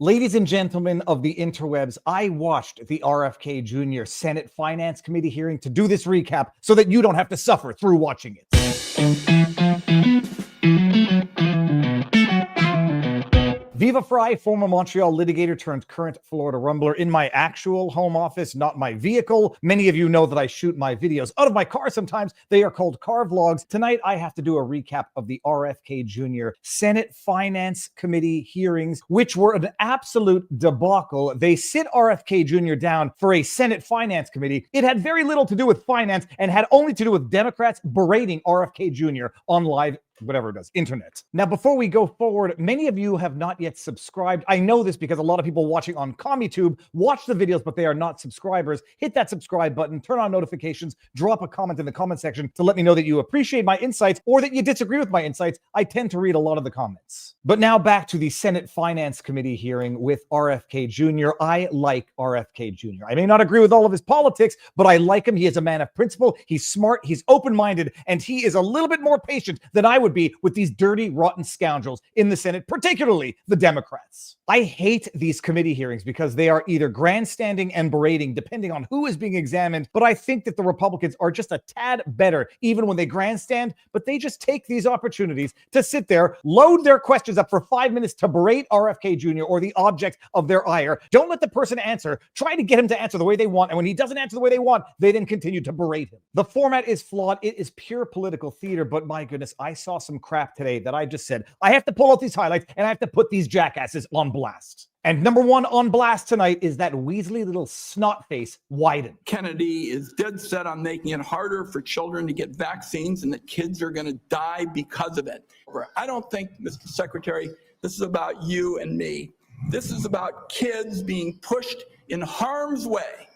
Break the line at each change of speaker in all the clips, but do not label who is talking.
Ladies and gentlemen of the interwebs, I watched the RFK Jr. Senate Finance Committee hearing to do this recap so that you don't have to suffer through watching it. Viva Frei, former Montreal litigator turned current Florida rumbler in my actual home office, not my vehicle. Many of you know that I shoot my videos out of my car sometimes. They are called car vlogs. Tonight, I have to do a recap of the RFK Jr. Senate Finance Committee hearings, which were an absolute debacle. They sit RFK Jr. down for a Senate Finance Committee. It had very little to do with finance and had only to do with Democrats berating RFK Jr. on live whatever it does, internet. Now, before we go forward, many of you have not yet subscribed. I know this because a lot of people watching on CommuTube watch the videos, but they are not subscribers. Hit that subscribe button, turn on notifications, drop a comment in the comment section to let me know that you appreciate my insights or that you disagree with my insights. I tend to read a lot of the comments. But now back to the Senate Finance Committee hearing with RFK Jr. I like RFK Jr. I may not agree with all of his politics, but I like him. He is a man of principle. He's smart. He's open-minded, and he is a little bit more patient than I would be with these dirty, rotten scoundrels in the Senate, particularly the Democrats. I hate these committee hearings because they are either grandstanding and berating, depending on who is being examined. But I think that the Republicans are just a tad better, even when they grandstand. But they just take these opportunities to sit there, load their questions up for 5 minutes to berate RFK Jr. or the object of their ire. Don't let the person answer. Try to get him to answer the way they want. And when he doesn't answer the way they want, they then continue to berate him. The format is flawed. It is pure political theater. But my goodness, I saw some crap today that I just said, I have to pull out these highlights and I have to put these jackasses on blast. And number one on blast tonight is that weaselly little snot face, Wyden.
Kennedy is dead set on making it harder for children to get vaccines and that kids are going to die because of it. I don't think, Mr. Secretary, this is about you and me. This is about kids being pushed in harm's way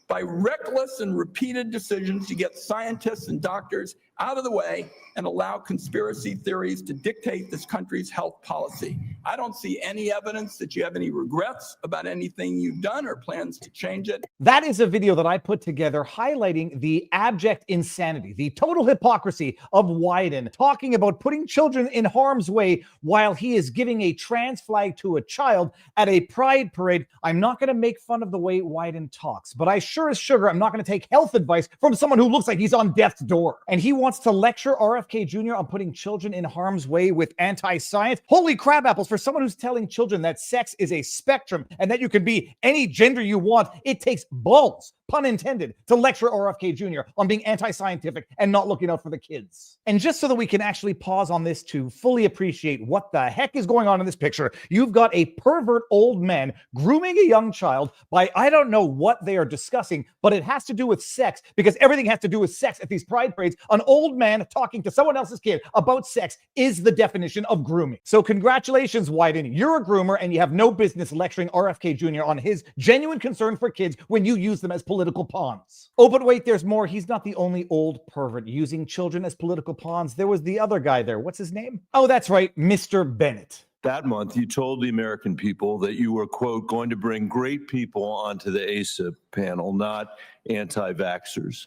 by reckless and repeated decisions to get scientists and doctors out of the way and allow conspiracy theories to dictate this country's health policy. I don't see any evidence that you have any regrets about anything you've done or plans to change it.
That is a video that I put together highlighting the abject insanity, the total hypocrisy of Wyden talking about putting children in harm's way while he is giving a trans flag to a child at a pride parade. I'm not going to make fun of the way Wyden talks, but I sure as sugar, I'm not going to take health advice from someone who looks like he's on death's door. And he wants to lecture RFK Jr. on putting children in harm's way with anti-science. Holy crab apples, for someone who's telling children that sex is a spectrum and that you can be any gender you want, it takes balls, pun intended, to lecture RFK Jr. on being anti-scientific and not looking out for the kids. And just so that we can actually pause on this to fully appreciate what the heck is going on in this picture, you've got a pervert old man grooming a young child by, I don't know what they are discussing, but it has to do with sex because everything has to do with sex at these pride parades. An old man talking to someone else's kid about sex is the definition of grooming. So congratulations, Wyden. You're a groomer and you have no business lecturing RFK Jr. on his genuine concern for kids when you use them as political pawns. Oh, but wait, there's more. He's not the only old pervert using children as political pawns. There was the other guy there. What's his name? Oh, that's right, Mr. Bennett.
That month, you told the American people that you were, quote, going to bring great people onto the ACIP panel, not anti-vaxxers.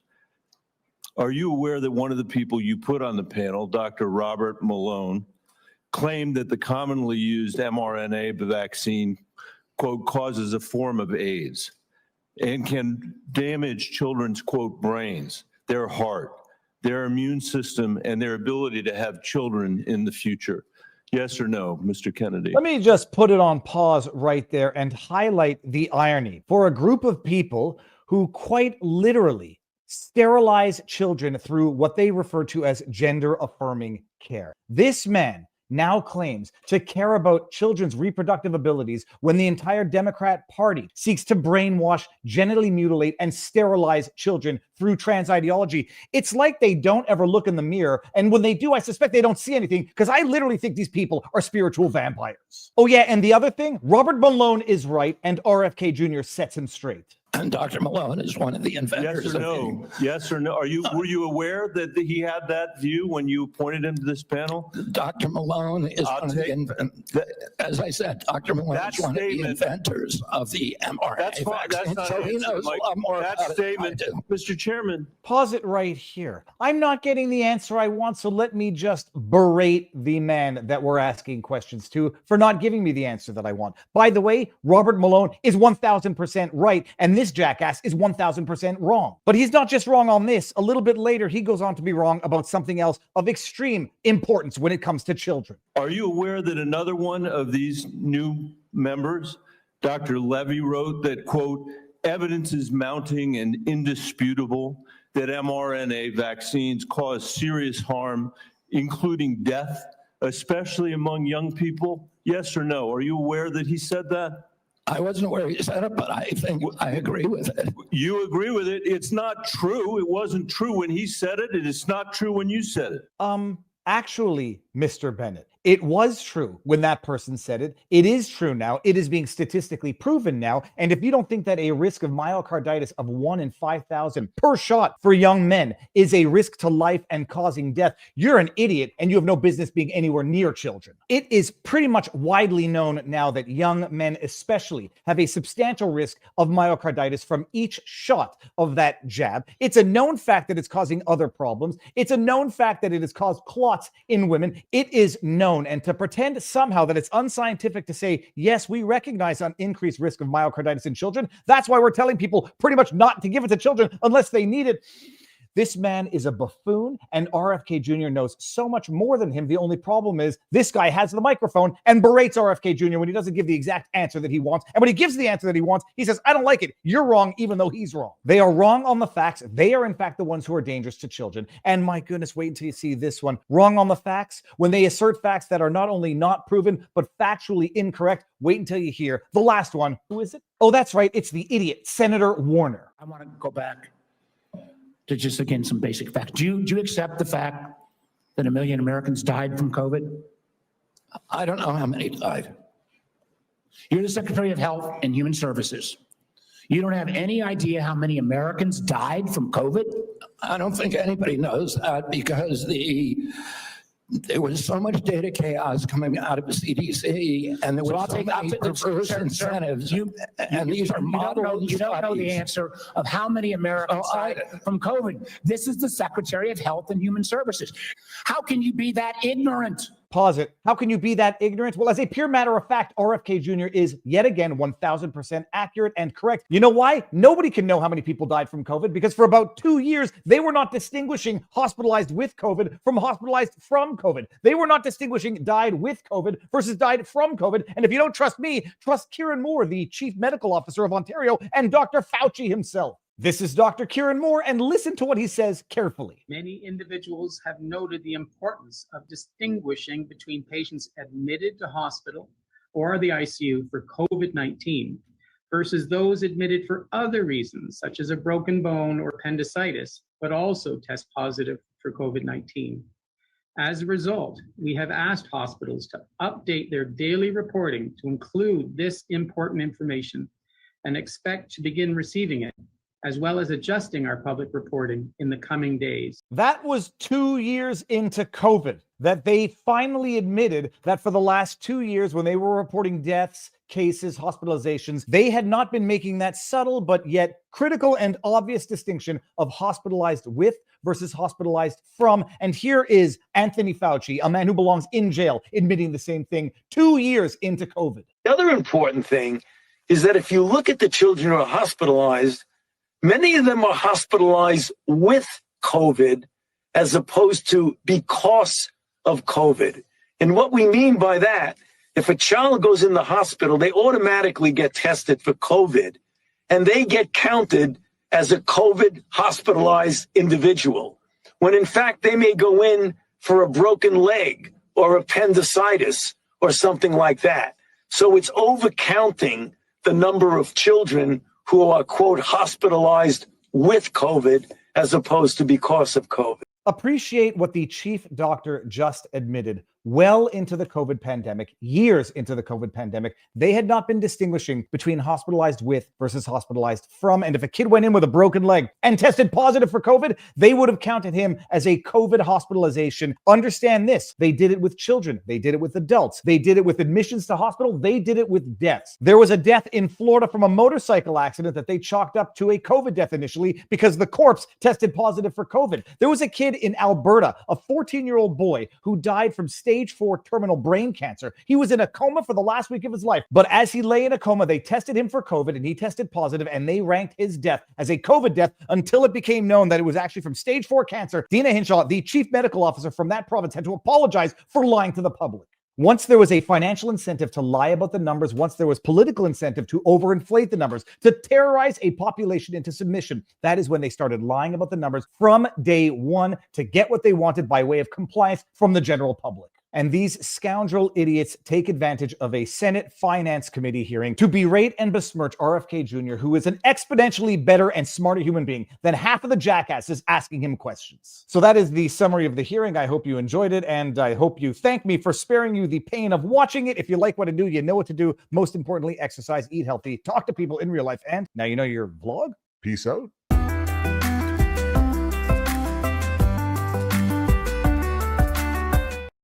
Are you aware that one of the people you put on the panel, Dr. Robert Malone, claimed that the commonly used mRNA vaccine, quote, causes a form of AIDS and can damage children's, quote, brains, their heart, their immune system, and their ability to have children in the future? Yes or no, Mr. Kennedy?
Let me just put it on pause right there and highlight the irony for a group of people who quite literally sterilize children through what they refer to as gender-affirming care. This man now claims to care about children's reproductive abilities when the entire Democrat Party seeks to brainwash, genitally mutilate, and sterilize children through trans ideology. It's like they don't ever look in the mirror, and when they do, I suspect they don't see anything, because I literally think these people are spiritual vampires. Oh yeah, and the other thing, Robert Malone is right, and RFK Jr. sets him straight.
And Dr. Malone is one of the inventors.
Yes or no? Yes or no? Were you aware that he had that view when you appointed him to this panel?
Dr. Malone is one of the inventors. As I said, Dr. Malone is one of the inventors of the mRNA vaccine, so he knows a lot more about it than I do.
Mr. Chairman.
Pause it right here. I'm not getting the answer I want, so let me just berate the man that we're asking questions to for not giving me the answer that I want. By the way, Robert Malone is 1,000% right, and this jackass is 1,000% wrong. But he's not just wrong on this. A little bit later, he goes on to be wrong about something else of extreme importance when it comes to children.
Are you aware that another one of these new members, Dr. Levy, wrote that, quote, evidence is mounting and indisputable that mRNA vaccines cause serious harm, including death, especially among young people? Yes or no? Are you aware that he said that?
I wasn't aware he said it, but I think I agree with it.
You agree with it? It's not true. It wasn't true when he said it, and it's not true when you said it.
Actually, Mr. Bennett, it was true when that person said it. It is true now. It is being statistically proven now. And if you don't think that a risk of myocarditis of 1 in 5,000 per shot for young men is a risk to life and causing death, you're an idiot and you have no business being anywhere near children. It is pretty much widely known now that young men especially have a substantial risk of myocarditis from each shot of that jab. It's a known fact that it's causing other problems. It's a known fact that it has caused clots in women. It is known. And to pretend somehow that it's unscientific to say, yes, we recognize an increased risk of myocarditis in children. That's why we're telling people pretty much not to give it to children unless they need it. This man is a buffoon, and RFK Jr. knows so much more than him. The only problem is this guy has the microphone and berates RFK Jr. when he doesn't give the exact answer that he wants. And when he gives the answer that he wants, he says, I don't like it. You're wrong, even though he's wrong. They are wrong on the facts. They are, in fact, the ones who are dangerous to children. And my goodness, wait until you see this one. Wrong on the facts. When they assert facts that are not only not proven, but factually incorrect, wait until you hear the last one. Who is it? Oh, that's right. It's the idiot, Senator Warner.
I want to go back to just, again, some basic facts. Do you accept the fact that 1 million Americans died from COVID?
I don't know how many died.
You're the Secretary of Health and Human Services. You don't have any idea how many Americans died from COVID?
I don't think anybody knows that because there was so much data chaos coming out of the CDC, and there was so many perverse incentives. And these are model
you don't know the answer of how many Americans died from COVID. This is the Secretary of Health and Human Services. How can you be that ignorant?
Pause it. How can you be that ignorant? Well, as a pure matter of fact, RFK Jr. is yet again 1,000% accurate and correct. You know why? Nobody can know how many people died from COVID because for about 2 years, they were not distinguishing hospitalized with COVID from hospitalized from COVID. They were not distinguishing died with COVID versus died from COVID. And if you don't trust me, trust Kieran Moore, the Chief Medical Officer of Ontario, and Dr. Fauci himself. This is Dr. Kieran Moore, and listen to what he says carefully.
Many individuals have noted the importance of distinguishing between patients admitted to hospital or the ICU for COVID-19 versus those admitted for other reasons, such as a broken bone or appendicitis, but also test positive for COVID-19. As a result, we have asked hospitals to update their daily reporting to include this important information and expect to begin receiving it, as well as adjusting our public reporting in the coming days.
That was 2 years into COVID that they finally admitted that for the last 2 years, when they were reporting deaths, cases, hospitalizations, they had not been making that subtle but yet critical and obvious distinction of hospitalized with versus hospitalized from. And here is Anthony Fauci, a man who belongs in jail, admitting the same thing 2 years into COVID.
The other important thing is that if you look at the children who are hospitalized, many of them are hospitalized with COVID as opposed to because of COVID. And what we mean by that, if a child goes in the hospital, they automatically get tested for COVID and they get counted as a COVID hospitalized individual, when in fact they may go in for a broken leg or appendicitis or something like that. So it's overcounting the number of children who are, quote, hospitalized with COVID as opposed to because of COVID.
Appreciate what the chief doctor just admitted. well into the COVID pandemic, years into the COVID pandemic, they had not been distinguishing between hospitalized with versus hospitalized from. And if a kid went in with a broken leg and tested positive for COVID, they would have counted him as a COVID hospitalization. Understand this, they did it with children, they did it with adults, they did it with admissions to hospital, they did it with deaths. There was a death in Florida from a motorcycle accident that they chalked up to a COVID death initially because the corpse tested positive for COVID. There was a kid in Alberta, a 14-year-old boy who died from stage 4 terminal brain cancer. He was in a coma for the last week of his life, but as he lay in a coma, they tested him for COVID and he tested positive, and they ranked his death as a COVID death until it became known that it was actually from stage 4 cancer. Dina Hinshaw, the chief medical officer from that province, had to apologize for lying to the public. Once there was a financial incentive to lie about the numbers, once there was political incentive to overinflate the numbers, to terrorize a population into submission, that is when they started lying about the numbers from day one to get what they wanted by way of compliance from the general public. And these scoundrel idiots take advantage of a Senate Finance Committee hearing to berate and besmirch RFK Jr., who is an exponentially better and smarter human being than half of the jackasses asking him questions. So that is the summary of the hearing. I hope you enjoyed it, and I hope you thank me for sparing you the pain of watching it. If you like what I do, you know what to do. Most importantly, exercise, eat healthy, talk to people in real life, and now you know your vlog. Peace out.